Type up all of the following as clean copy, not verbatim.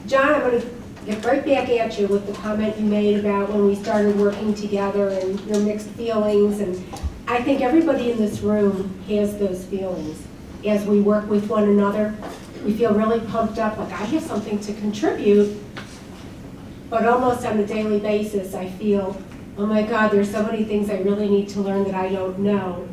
John, I'm going to get right back at you with the comment you made about when we started working together and your mixed feelings. And I think everybody in this room has those feelings. As we work with one another, we feel really pumped up, like I have something to contribute. But almost on a daily basis, I feel, oh my God, there's so many things I really need to learn that I don't know.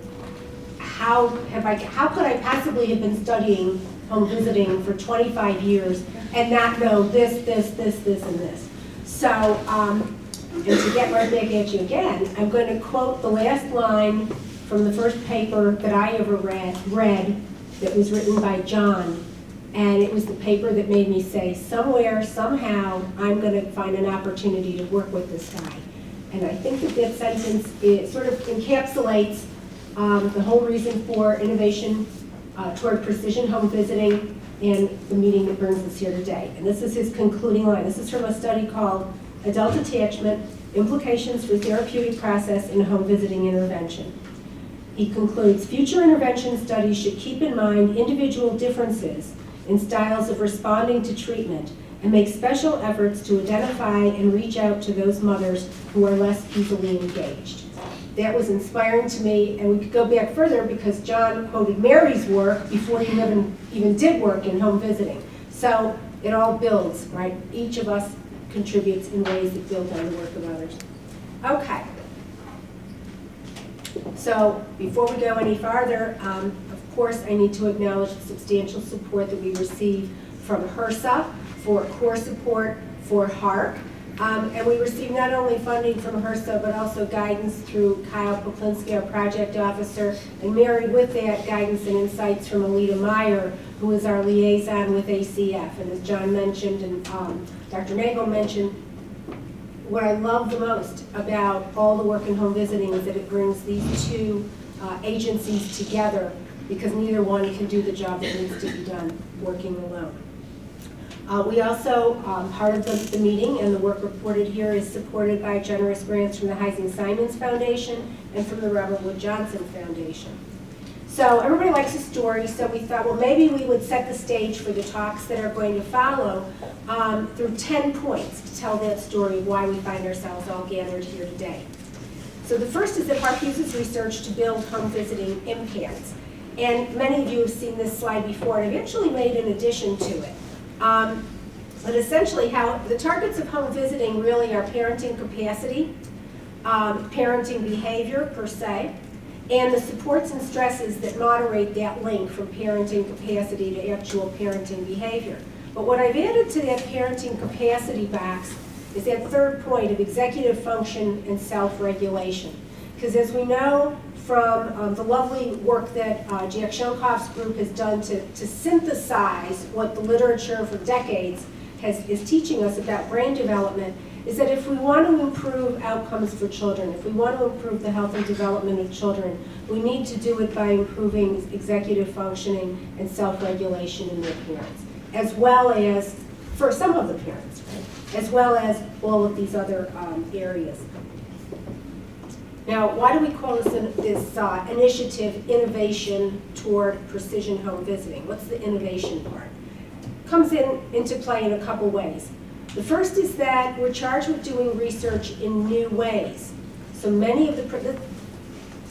How could I possibly have been studying home visiting for 25 years and not know this, and this? So, and to get right back at you again, I'm going to quote the last line from the first paper that I ever read that was written by John. And it was the paper that made me say, somewhere, somehow, I'm going to find an opportunity to work with this guy. And I think that sentence, it sort of encapsulates the whole reason for innovation toward precision home visiting and the meeting that brings us here today. And this is his concluding line. This is from a study called Adult Attachment, Implications for Therapeutic Process in Home Visiting Intervention. He concludes, future intervention studies should keep in mind individual differences in styles of responding to treatment and make special efforts to identify and reach out to those mothers who are less easily engaged. That was inspiring to me, and we could go back further because John quoted Mary's work before he even did work in home visiting. So it all builds, right? Each of us contributes in ways that build on the work of others. Okay. So before we go any farther, of course, I need to acknowledge the substantial support that we receive from HRSA for core support for HARC. And we receive not only funding from HRSA, but also guidance through Kyle Poklinski, our project officer, and married with that, guidance and insights from Alita Meyer, who is our liaison with ACF. And as John mentioned and Dr. Nagel mentioned, what I love the most about all the work in home visiting is that it brings these two agencies together because neither one can do the job that needs to be done working alone. We also, part of the meeting and the work reported here is supported by generous grants from the Heising-Simons Foundation and from the Robert Wood Johnson Foundation. So everybody likes a story, so we thought, well, maybe we would set the stage for the talks that are going to follow through 10 points to tell that story of why we find ourselves all gathered here today. So the first is that HARC uses research to build home visiting impacts. And many of you have seen this slide before, and I've actually made an addition to it. But essentially how the targets of home visiting really are parenting capacity, parenting behavior per se, and the supports and stresses that moderate that link from parenting capacity to actual parenting behavior. But what I've added to that parenting capacity box is that third point of executive function and self-regulation. Because as we know from the lovely work that Jack Shonkoff's group has done to synthesize what the literature for decades is teaching us about brain development, is that if we want to improve outcomes for children, if we want to improve the health and development of children, we need to do it by improving executive functioning and self-regulation in their parents, as well as, for some of the parents, right? As well as all of these other areas. Now, why do we call this initiative innovation toward precision home visiting? What's the innovation part? Comes into play in a couple ways. The first is that we're charged with doing research in new ways. So many of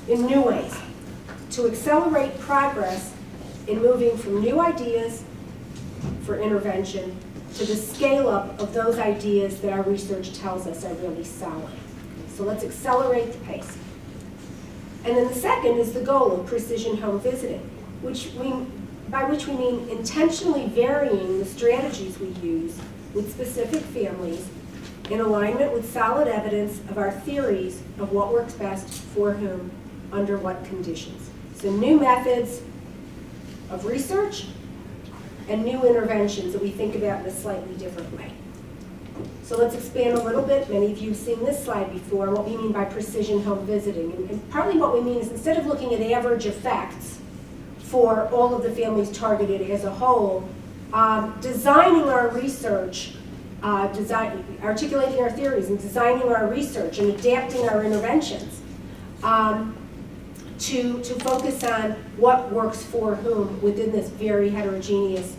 in new ways, to accelerate progress in moving from new ideas for intervention to the scale up of those ideas that our research tells us are really solid. So let's accelerate the pace. And then the second is the goal of precision home visiting, by which we mean intentionally varying the strategies we use with specific families in alignment with solid evidence of our theories of what works best for whom, under what conditions. So new methods of research and new interventions that we think about in a slightly different way. So let's expand a little bit. Many of you have seen this slide before, what we mean by precision home visiting. And partly what we mean is instead of looking at average effects for all of the families targeted as a whole, designing our research, articulating our theories and designing our research and adapting our interventions to focus on what works for whom within this very heterogeneous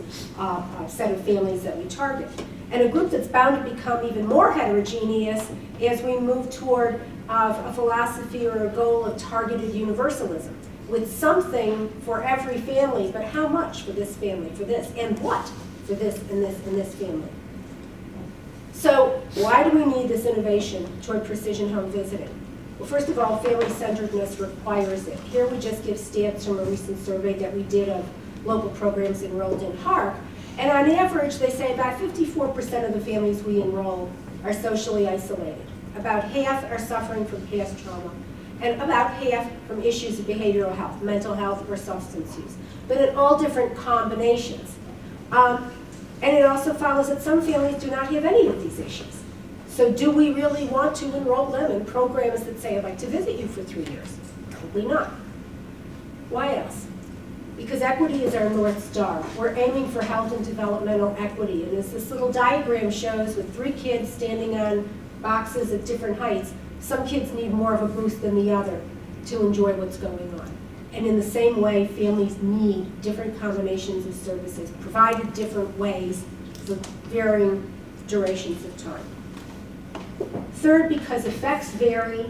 set of families that we target. and a group that's bound to become even more heterogeneous as we move toward a philosophy or a goal of targeted universalism, with something for every family, but how much for this family, for this, and what for this and this and this family. So why do we need this innovation toward precision home visiting? Well, first of all, family-centeredness requires it. Here we just give stats from a recent survey that we did of local programs enrolled in HARC. And on average, they say about 54% of the families we enroll are socially isolated. About half are suffering from past trauma, and about half from issues of behavioral health, mental health, or substance use, but in all different combinations. And it also follows that some families do not have any of these issues. So do we really want to enroll them in programs that say, I'd like to visit you for 3 years? Probably not. Why else? Because equity is our North Star. We're aiming for health and developmental equity. And as this little diagram shows, with 3 kids standing on boxes at different heights, some kids need more of a boost than the other to enjoy what's going on. And in the same way, families need different combinations of services, provided different ways for varying durations of time. Third, because effects vary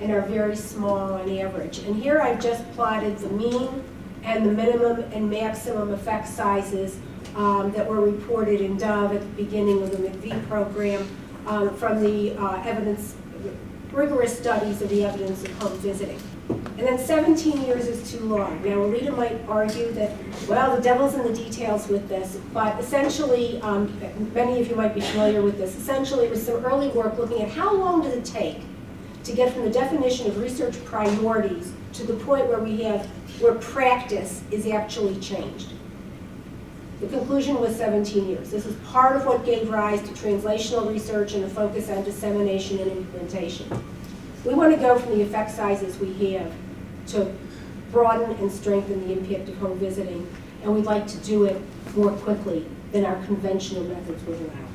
and are very small on average. And here I've just plotted the mean and the minimum and maximum effect sizes that were reported in Dove at the beginning of the McVie program from the rigorous studies of the evidence of home visiting. And then 17 years is too long. Now, Alita might argue that, well, the devil's in the details with this, but essentially, many of you might be familiar with this, essentially it was some early work looking at how long does it take to get from the definition of research priorities to the point where practice is actually changed. The conclusion was 17 years. This is part of what gave rise to translational research and a focus on dissemination and implementation. We want to go from the effect sizes we have to broaden and strengthen the impact of home visiting, and we'd like to do it more quickly than our conventional methods would allow.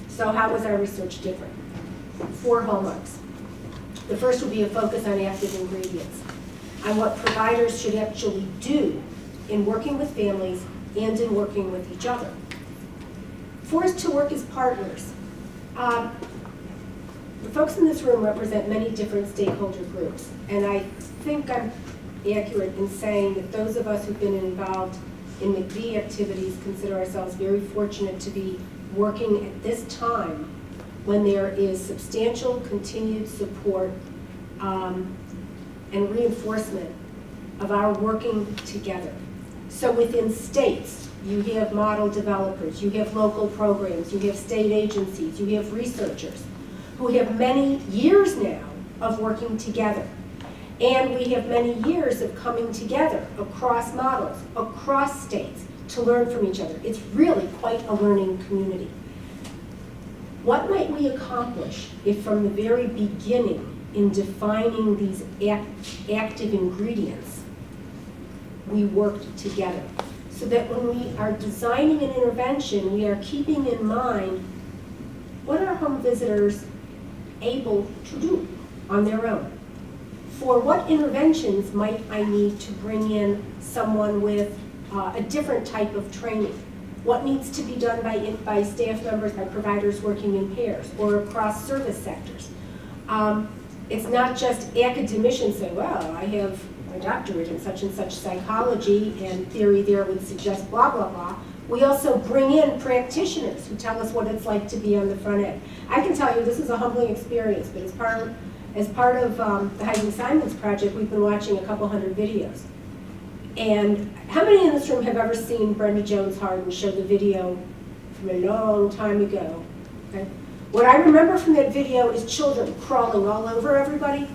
So how was our research different? 4 hallmarks. The first would be a focus on active ingredients, on what providers should actually do in working with families and in working with each other. Forced to work as partners. The folks in this room represent many different stakeholder groups, and I think I'm accurate in saying that those of us who've been involved in McVie activities consider ourselves very fortunate to be working at this time when there is substantial continued support and reinforcement of our working together. So within states, you have model developers, you have local programs, you have state agencies, you have researchers who have many years now of working together. And we have many years of coming together across models, across states, to learn from each other. It's really quite a learning community. What might we accomplish if from the very beginning, in defining these active ingredients, we worked together? So that when we are designing an intervention, we are keeping in mind what are home visitors able to do on their own. For what interventions might I need to bring in someone with a different type of training? What needs to be done by staff members, by providers working in pairs or across service sectors? It's not just academicians saying, well, I have a doctorate in such and such psychology and theory there would suggest blah, blah, blah. We also bring in practitioners who tell us what it's like to be on the front end. I can tell you this is a humbling experience, but as part of the Heising-Simons project, we've been watching a couple hundred videos. And how many in this room have ever seen Brenda Jones-Harden show the video from a long time ago? Okay. What I remember from that video is children crawling all over everybody.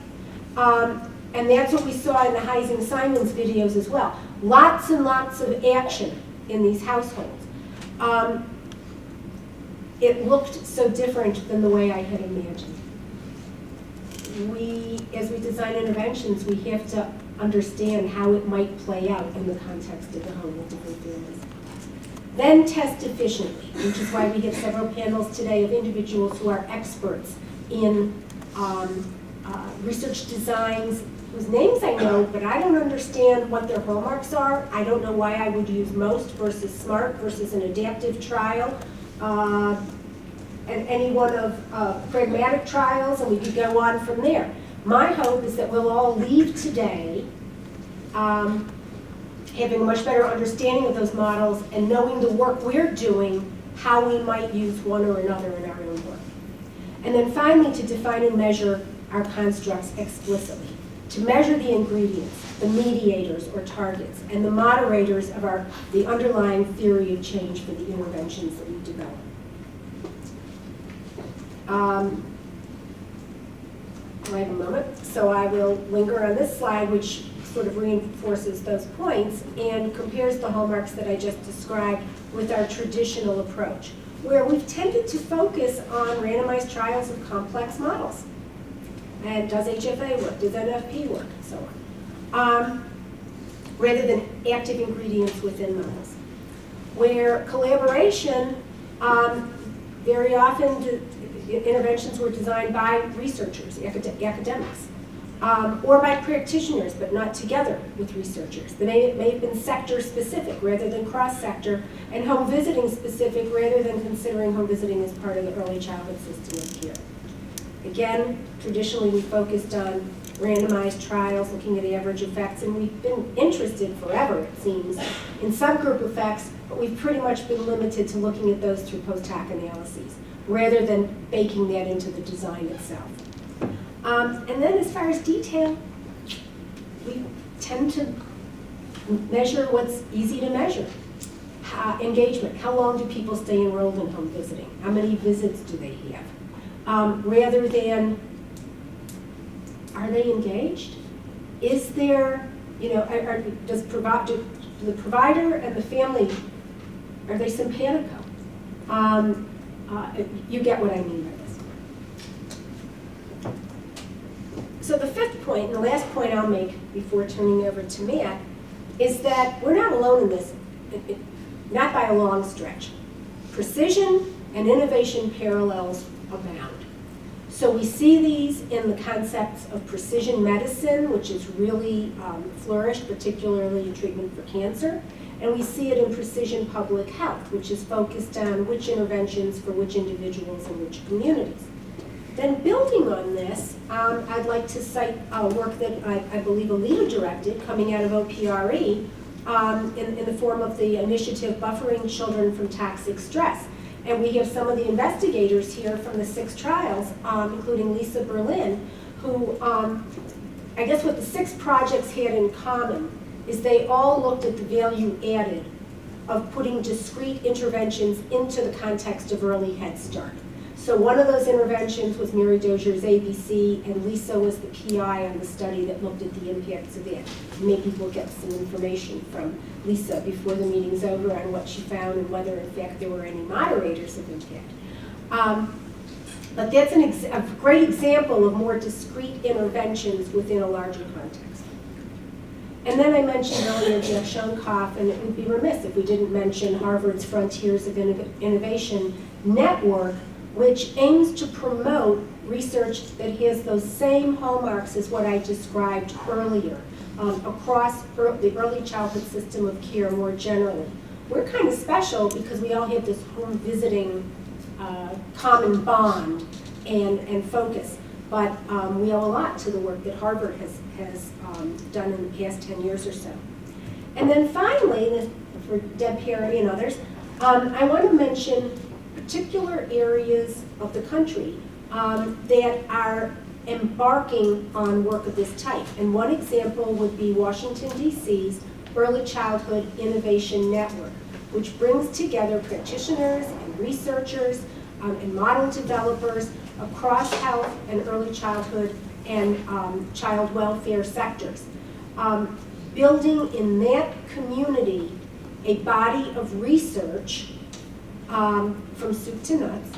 And that's what we saw in the Heising-Simons videos as well. Lots and lots of action in these households. It looked so different than the way I had imagined. As we design interventions, we have to understand how it might play out in the context of the home with different families. Then test efficiently, which is why we have several panels today of individuals who are experts in research designs whose names I know, but I don't understand what their hallmarks are. I don't know why I would use MOST versus SMART versus an adaptive trial, and any one of pragmatic trials, and we could go on from there. My hope is that we'll all leave today having a much better understanding of those models and knowing the work we're doing, how we might use one or another in our own work. And then finally, to define and measure our constructs explicitly, to measure the ingredients, the mediators or targets, and the moderators of the underlying theory of change for the interventions that we develop. I have a moment, so I will linger on this slide, which sort of reinforces those points and compares the hallmarks that I just described with our traditional approach, where we've tended to focus on randomized trials of complex models. And does HFA work? Does NFP work? And so on. Rather than active ingredients within models. Where collaboration, very often interventions were designed by researchers, academics, or by practitioners, but not together with researchers. They may have been sector-specific rather than cross-sector, and home visiting specific rather than considering home visiting as part of the early childhood system of care. Again, traditionally we focused on randomized trials, looking at average effects, and we've been interested forever, it seems, in subgroup effects, but we've pretty much been limited to looking at those through post-hoc analyses, rather than baking that into the design itself. And then as far as detail, we tend to measure what's easy to measure. Engagement, how long do people stay enrolled in home visiting? How many visits do they have? Rather than, are they engaged? Is there, does the provider and the family, are they simpatico? You get what I mean by this. So the fifth point, and the last point I'll make before turning over to Matt, is that we're not alone in this, not by a long stretch. Precision and innovation parallels abound. So we see these in the concepts of precision medicine, which has really flourished, particularly in treatment for cancer. And we see it in precision public health, which is focused on which interventions for which individuals and which communities. Then building on this, I'd like to cite work that I believe Alita directed, coming out of OPRE, in the form of the initiative Buffering Children from Toxic Stress. And we have some of the investigators here from the 6 trials, including Lisa Berlin, who, I guess what the 6 projects had in common is they all looked at the value added of putting discrete interventions into the context of early Head Start. So one of those interventions was Mary Dozier's ABC, and Lisa was the PI on the study that looked at the impacts of that. Maybe we'll get some information from Lisa before the meeting's over on what she found and whether, in fact, there were any moderators of impact. But that's a great example of more discrete interventions within a larger context. And then I mentioned earlier Jeff Shunkoff, and it would be remiss if we didn't mention Harvard's Frontiers of Innovation Network, which aims to promote research that has those same hallmarks as what I described earlier across the early childhood system of care more generally. We're kind of special because we all have this home visiting common bond and focus, but we owe a lot to the work that Harvard has done in the past 10 years or so. And then finally, for Deb Perry and others, I want to mention particular areas of the country that are embarking on work of this type. And one example would be Washington, D.C.'s Early Childhood Innovation Network, which brings together practitioners and researchers and model developers across health and early childhood and child welfare sectors. Building in that community a body of research from soup to nuts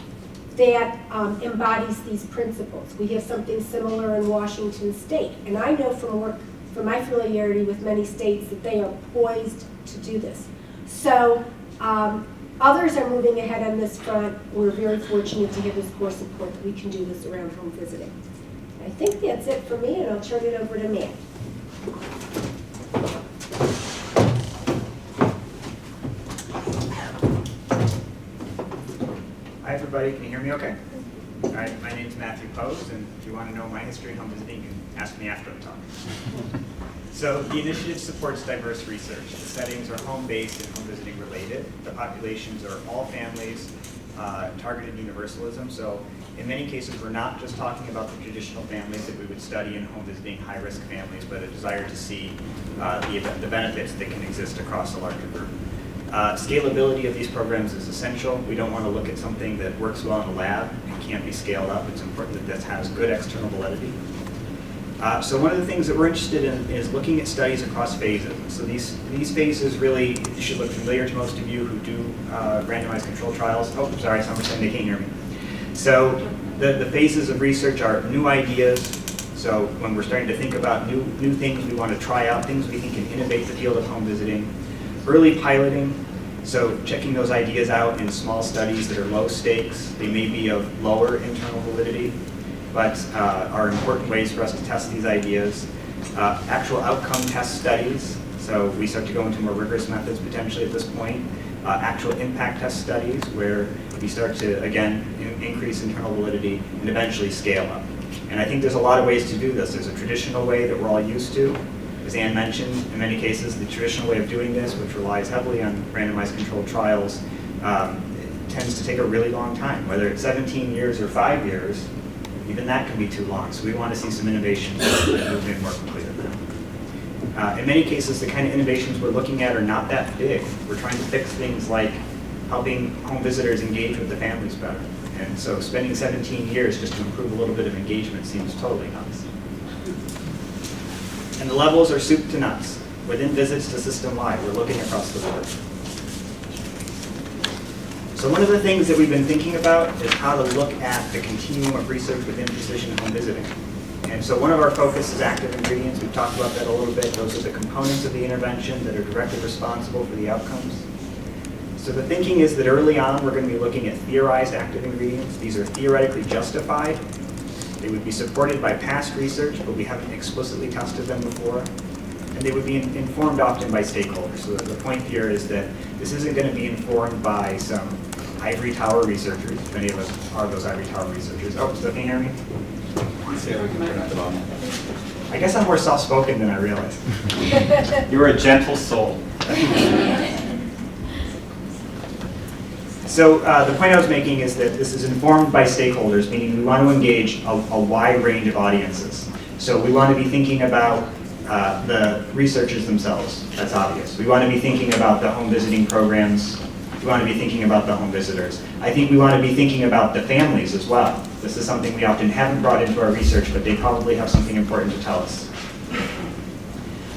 that embodies these principles. We have something similar in Washington State, and I know from my familiarity with many states that they are poised to do this. So others are moving ahead on this front. We're very fortunate to have this core support that we can do this around home visiting. I think that's it for me, and I'll turn it over to Matt. Hi everybody, can you hear me okay? All right, my name is Matthew Poes, and if you want to know my history in home visiting, you can ask me after the talk. So the initiative supports diverse research. The settings are home-based and home visiting related. The populations are all families, targeted universalism. So in many cases, we're not just talking about the traditional families that we would study in home visiting, high-risk families, but a desire to see the benefits that can exist across a larger group. Scalability of these programs is essential. We don't want to look at something that works well in the lab and can't be scaled up. It's important that this has good external validity. So one of the things that we're interested in is looking at studies across phases. So these phases really should look familiar to most of you who do randomized control trials. Oh, sorry, someone's saying they can't hear me. So the phases of research are new ideas. So when we're starting to think about new things we want to try out, things we think can innovate the field of home visiting. Early piloting, so checking those ideas out in small studies that are low stakes. They may be of lower internal validity, but are important ways for us to test these ideas. Actual outcome test studies, so we start to go into more rigorous methods potentially at this point. Actual impact test studies, where we start to, again, increase internal validity and eventually scale up. And I think there's a lot of ways to do this. There's a traditional way that we're all used to. As Anne mentioned, in many cases, the traditional way of doing this, which relies heavily on randomized controlled trials, tends to take a really long time. Whether it's 17 years or 5 years, even that can be too long. So we want to see some innovations that move in more quickly than that. In many cases, the kind of innovations we're looking at are not that big. We're trying to fix things like helping home visitors engage with the families better. And so spending 17 years just to improve a little bit of engagement seems totally nuts. And the levels are soup to nuts. Within visits to system-wide, we're looking across the board. So one of the things that we've been thinking about is how to look at the continuum of research within precision home visiting. And so one of our focus is active ingredients. We've talked about that a little bit. Those are the components of the intervention that are directly responsible for the outcomes. So the thinking is that early on, we're going to be looking at theorized active ingredients. These are theoretically justified. They would be supported by past research, but we haven't explicitly tested them before. And they would be informed often by stakeholders. So the point here is that this isn't going to be informed by some ivory tower researchers. Many of us are those ivory tower researchers. Oh, still can you hear me? Yeah, we can turn up the volume. I guess I'm more soft-spoken than I realized. You're a gentle soul. So the point I was making is that this is informed by stakeholders, meaning we want to engage a wide range of audiences. So we want to be thinking about the researchers themselves. That's obvious. We want to be thinking about the home visiting programs. We want to be thinking about the home visitors. I think we want to be thinking about the families as well. This is something we often haven't brought into our research, but they probably have something important to tell us.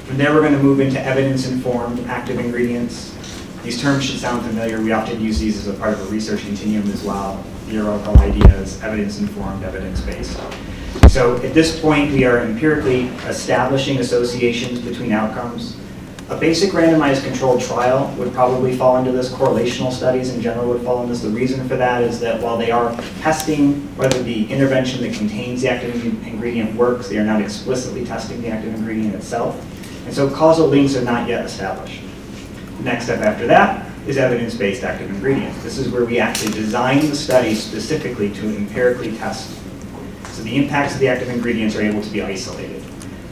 From there, we're going to move into evidence-informed active ingredients. These terms should sound familiar. We often use these as a part of a research continuum as well. Theoretical ideas, evidence-informed, evidence-based. So at this point, we are empirically establishing associations between outcomes. A basic randomized controlled trial would probably fall into this. Correlational studies in general would fall into this. The reason for that is that while they are testing whether the intervention that contains the active ingredient works, they are not explicitly testing the active ingredient itself. And so causal links are not yet established. The next step after that is evidence-based active ingredients. This is where we actually design the study specifically to empirically test. So the impacts of the active ingredients are able to be isolated.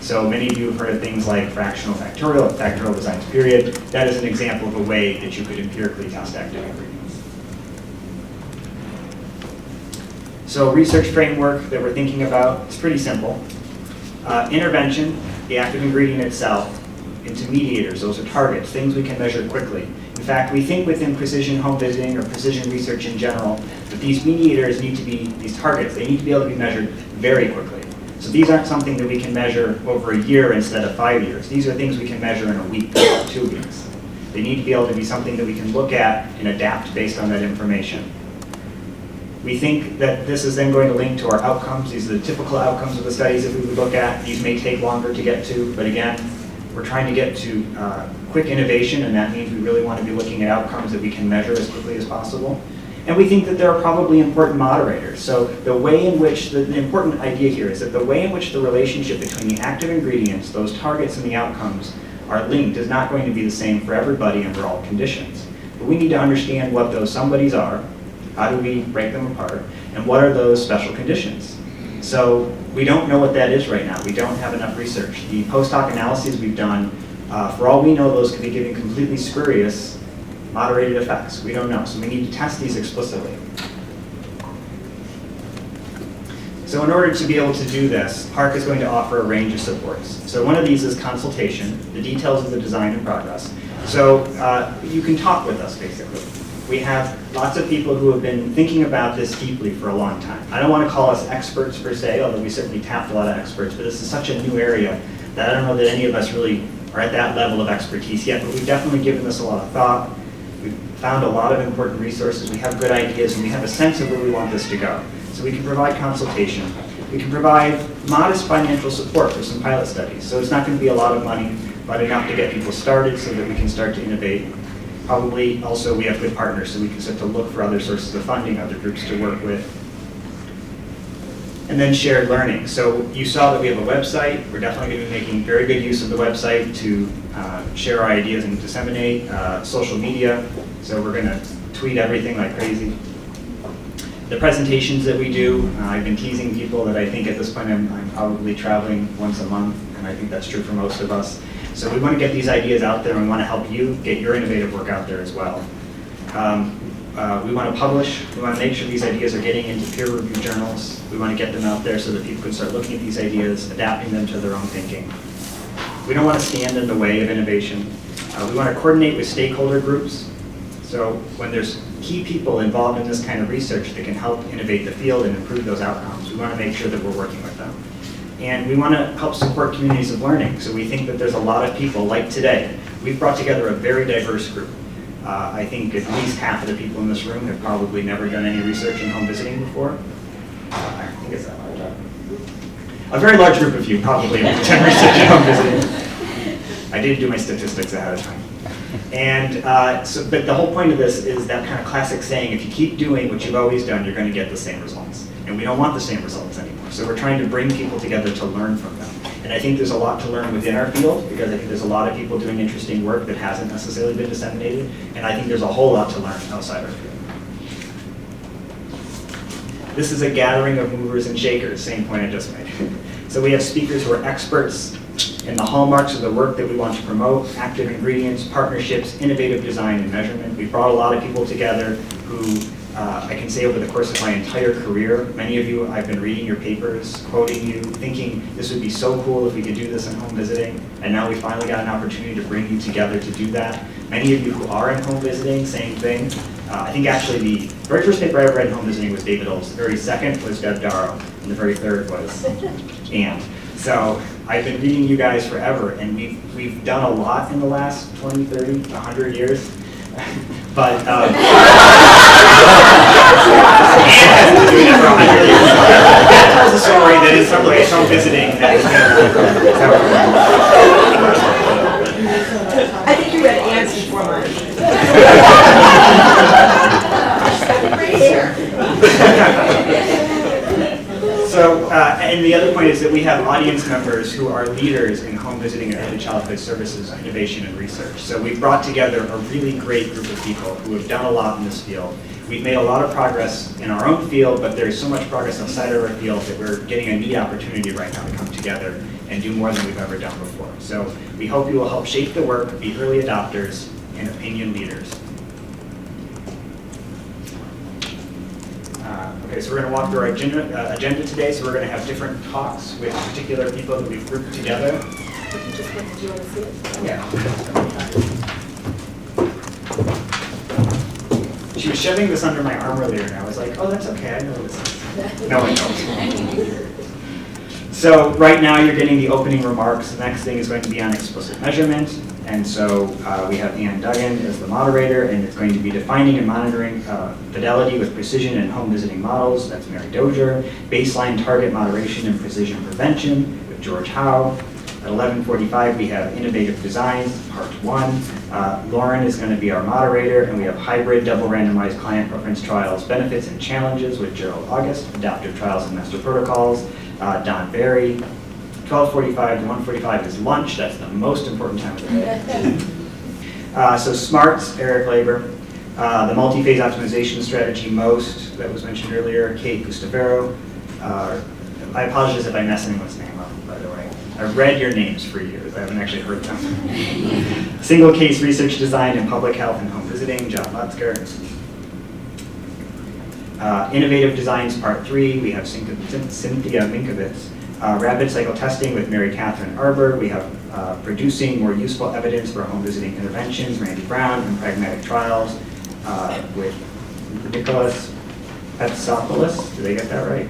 So many of you have heard of things like fractional factorial designs period. That is an example of a way that you could empirically test active ingredients. So research framework that we're thinking about is pretty simple. Intervention, the active ingredient itself, intermediators, those are targets, things we can measure quickly. In fact, we think within precision home visiting or precision research in general that these mediators need to be, these targets, they need to be able to be measured very quickly. So these aren't something that we can measure over a year instead of 5 years. These are things we can measure in a week, 2 weeks. They need to be able to be something that we can look at and adapt based on that information. We think that this is then going to link to our outcomes. These are the typical outcomes of the studies that we would look at. These may take longer to get to, but again, we're trying to get to quick innovation, and that means we really want to be looking at outcomes that we can measure as quickly as possible. And we think that there are probably important moderators. So the way in which, the important idea here is that the way in which the relationship between the active ingredients, those targets and the outcomes are linked is not going to be the same for everybody under all conditions. But we need to understand what those somebodies are, how do we break them apart, and what are those special conditions. So we don't know what that is right now. We don't have enough research. The post hoc analyses we've done, for all we know, those could be giving completely spurious moderated effects. We don't know, so we need to test these explicitly. So in order to be able to do this, HARC is going to offer a range of supports. So one of these is consultation, the details of the design and progress. So you can talk with us, basically. We have lots of people who have been thinking about this deeply for a long time. I don't want to call us experts per se, although we certainly tapped a lot of experts, but this is such a new area that I don't know that any of us really are at that level of expertise yet, but we've definitely given this a lot of thought. We've found a lot of important resources, we have good ideas, and we have a sense of where we want this to go. So we can provide consultation. We can provide modest financial support for some pilot studies. So it's not going to be a lot of money, but enough to get people started so that we can start to innovate. Probably also we have good partners, so we can start to look for other sources of funding, other groups to work with. And then shared learning. So you saw that we have a website. We're definitely going to be making very good use of the website to share our ideas and disseminate social media. So we're going to tweet everything like crazy. The presentations that we do, I've been teasing people that I think at this point I'm probably traveling once a month, and I think that's true for most of us. So we want to get these ideas out there, and we want to help you get your innovative work out there as well. We want to publish. We want to make sure these ideas are getting into peer-reviewed journals. We want to get them out there so that people can start looking at these ideas, adapting them to their own thinking. We don't want to stand in the way of innovation. We want to coordinate with stakeholder groups. So when there's key people involved in this kind of research that can help innovate the field and improve those outcomes, we want to make sure that we're working with them. And we want to help support communities of learning. So we think that there's a lot of people, like today. We've brought together a very diverse group. I think at least half of the people in this room have probably never done any research in home visiting before. I think it's that large. A very large group of you probably have done research in home visiting. I did do my statistics ahead of time. And but the whole point of this is that kind of classic saying, if you keep doing what you've always done, you're going to get the same results. And we don't want the same results anymore. So we're trying to bring people together to learn from them. And I think there's a lot to learn within our field, because I think there's a lot of people doing interesting work that hasn't necessarily been disseminated. And I think there's a whole lot to learn outside our field. This is a gathering of movers and shakers, same point I just made. So we have speakers who are experts in the hallmarks of the work that we want to promote: active ingredients, partnerships, innovative design, and measurement. We brought a lot of people together who I can say over the course of my entire career, many of you, I've been reading your papers, quoting you, thinking this would be so cool if we could do this in home visiting, and now we finally got an opportunity to bring you together to do that. Many of you who are in home visiting, same thing. I think actually the very first paper I ever read in home visiting was David Old's. The very second was Deb Darrow, and the very third was Anne. So I've been reading you guys forever, and we've done a lot in the last 20, 30, 100 years. But Anne has been doing it for 100 years. That tells a story that in some ways home visiting that is I think you read Anne's before mine. So, and the other point is that we have audience members who are leaders in home visiting and early childhood services, innovation, and research. So we've brought together a really great group of people who have done a lot in this field. We've made a lot of progress in our own field, but there's so much progress outside of our field that we're getting a neat opportunity right now to come together and do more than we've ever done before. So we hope you will help shape the work, be early adopters, and opinion leaders. Okay, so we're going to walk through our agenda today. So we're going to have different talks with particular people that we've grouped together. Do you want to see it? Yeah. She was shoving this under my arm earlier, and I was like, oh, that's okay, I know what this is. No, I don't. So right now you're getting the opening remarks. The next thing is going to be on explicit measurement. And so we have Anne Duggan as the moderator, and it's going to be defining and monitoring fidelity with precision in home visiting models. That's Mary Dozier. Baseline target moderation and precision prevention with George Howe. At 11:45, we have Innovative Designs, Part 1. Lauren is going to be our moderator, and we have Hybrid Double Randomized Client Preference Trials, Benefits and Challenges with Gerald August, Adaptive Trials and Master Protocols, Don Berry. 12:45 to 1:45 is lunch. That's the most important time of the day. So SMARTS, Eric Labor. The multi-phase optimization strategy, MOST, that was mentioned earlier, Kate Gustavero. I apologize if I mess anyone's name up, by the way. I've read your names for years. I haven't actually heard them. Single case research design in public health and home visiting, John Lutzker. Innovative Designs Part 3, we have Cynthia Minkovitz. Rapid cycle testing with Mary Catherine Arbor. We have producing more useful evidence for home visiting interventions, Randy Brown, and pragmatic trials with Nicholas Petsopoulos. Did I get that right?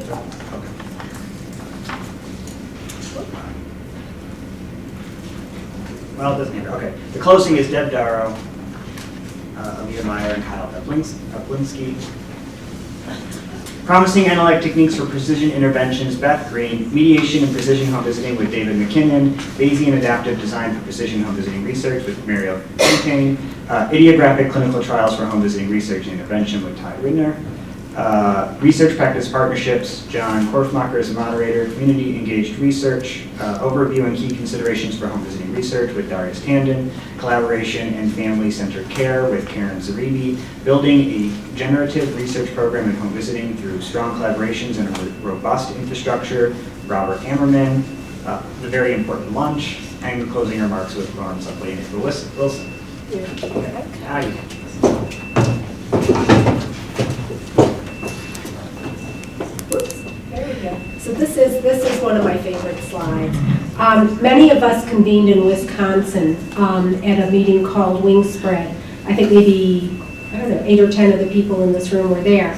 Okay. Well, it doesn't matter. Okay. The closing is Deb Darrow, Alita Meyer, and Kyle Uplinski. Promising Analytic Techniques for Precision Interventions, Beth Green. Mediation and Precision Home Visiting with David McKinnon. Bayesian Adaptive Design for Precision Home Visiting Research with Mario Fontaine. Idiographic Clinical Trials for Home Visiting Research and Intervention with Ty Ridner. Research Practice Partnerships, John Korfmacher is a moderator. Community Engaged Research. Overview and Key Considerations for Home Visiting Research with Darius Tandon. Collaboration and Family-Centered Care with Karen Zaribi. Building a Generative Research Program in Home Visiting through Strong Collaborations and a Robust Infrastructure, Robert Ammerman. The very important lunch, and closing remarks with Lauren Supley and April Wilson. Howdy. So this is one of my favorite slides. Many of us convened in Wisconsin at a meeting called Wing Spread. I think maybe, I don't know, 8 or 10 of the people in this room were there.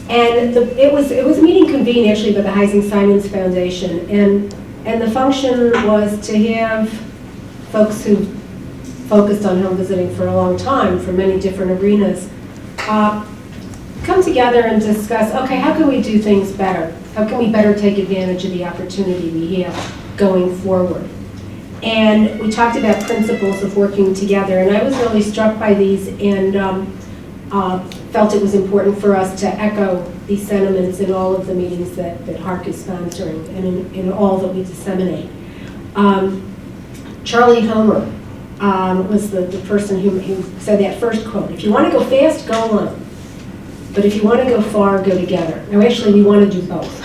And it was a meeting convened actually by the Heising Simons Foundation. And the function was to have folks who focused on home visiting for a long time from many different arenas come together and discuss, okay, how can we do things better? How can we better take advantage of the opportunity we have going forward? And we talked about principles of working together, and I was really struck by these and felt it was important for us to echo these sentiments in all of the meetings that HARC is sponsoring and in all that we disseminate. Charlie Homer was the person who said that first quote, if you want to go fast, go alone. But if you want to go far, go together. Now, actually, we want to do both.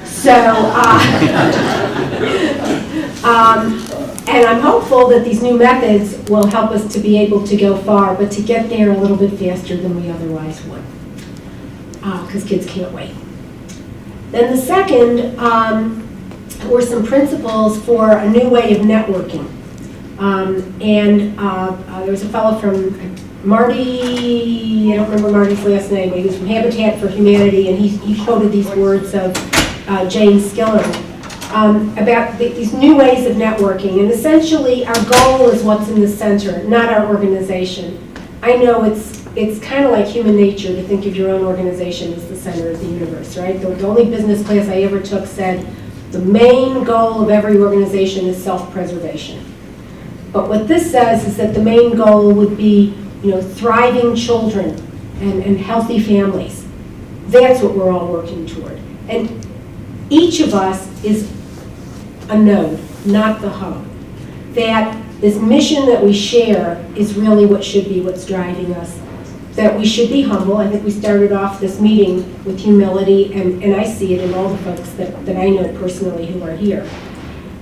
So, and I'm hopeful that these new methods will help us to be able to go far, but to get there a little bit faster than we otherwise would, because kids can't wait. Then the second were some principles for a new way of networking. There was a fellow from Marty, I don't remember Marty's last name, he was from Habitat for Humanity, and he quoted these words of Jane Skillen about these new ways of networking. And essentially, our goal is what's in the center, not our organization. I know it's kind of like human nature to think of your own organization as the center of the universe, right? The only business class I ever took said the main goal of every organization is self-preservation. But what this says is that the main goal would be, thriving children and healthy families. That's what we're all working toward. And each of us is a node, not the hub. That this mission that we share is really what should be what's driving us. That we should be humble. I think we started off this meeting with humility, and I see it in all the folks that I know personally who are here.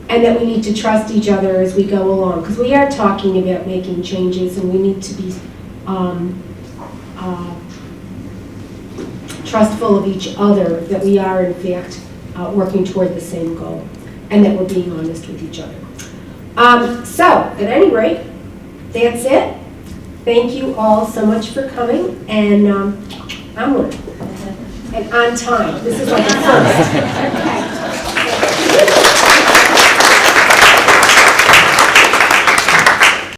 And that we need to trust each other as we go along, because we are talking about making changes, and we need to be trustful of each other, that we are in fact working toward the same goal, and that we're being honest with each other. So, at any rate, that's it. Thank you all so much for coming, and onward. And on time. This is like a first.